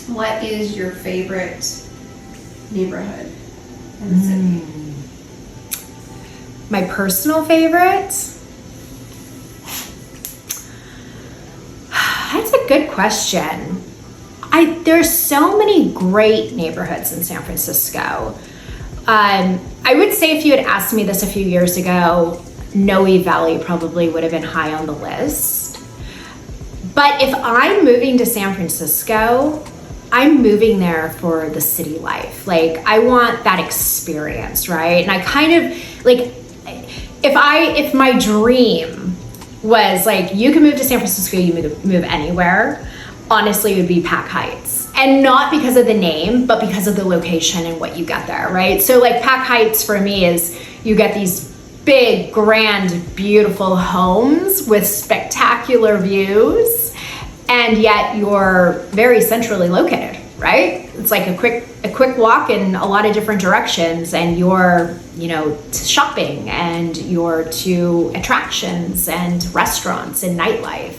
What is your favorite neighborhood in the city? My personal favorite? That's a good question. There's so many great neighborhoods in San Francisco. I would say if you had asked me this a few years ago, Noe Valley probably would have been high on the list. But if I'm moving to San Francisco, I'm moving there for the city life. Like, I want that experience, right? And I kind of, like, if my dream was like, you can move to San Francisco, you move anywhere, honestly, it would be Pac Heights. And not because of the name, but because of the location and what you get there, right? So like Pac Heights for me is, you get these big, grand, beautiful homes with spectacular views, and yet you're very centrally located, right? It's like a quick walk in a lot of different directions, and you're, to shopping, and you're to attractions and restaurants and nightlife.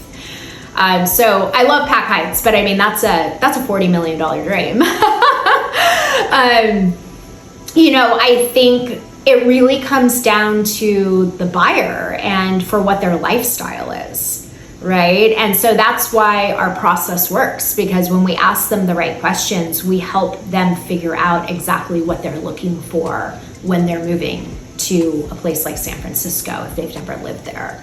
So I love Pac Heights, but I mean, that's a $40 million dream. I think it really comes down to the buyer and for what their lifestyle is, right? And so that's why our process works, because when we ask them the right questions, we help them figure out exactly what they're looking for when they're moving to a place like San Francisco, if they've never lived there.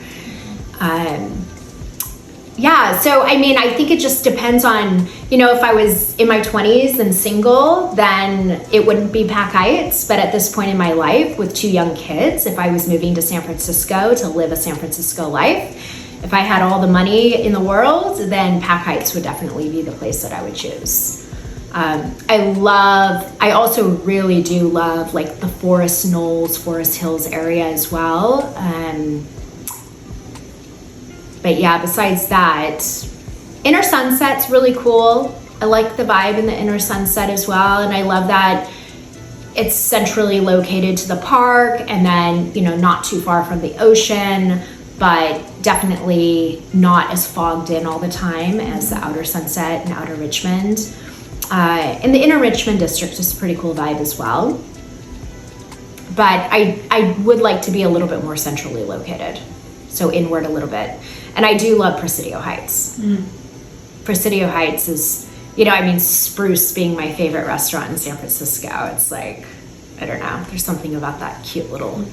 So I mean, I think it just depends on, if I was in my 20s and single, then it wouldn't be Pac Heights. But at this point in my life with 2 young kids, if I was moving to San Francisco to live a San Francisco life, if I had all the money in the world, then Pac Heights would definitely be the place that I would choose. I also really do love like the Forest Knolls, Forest Hills area as well. But yeah, besides that, Inner Sunset's really cool. I like the vibe in the Inner Sunset as well. And I love that it's centrally located to the park, and then, not too far from the ocean, but definitely not as fogged in all the time as the Outer Sunset and Outer Richmond. And the Inner Richmond district is a pretty cool vibe as well. But I would like to be a little bit more centrally located, so inward a little bit. And I do love Presidio Heights. Presidio Heights is, Spruce being my favorite restaurant in San Francisco. It's like, I don't know, there's something about that cute little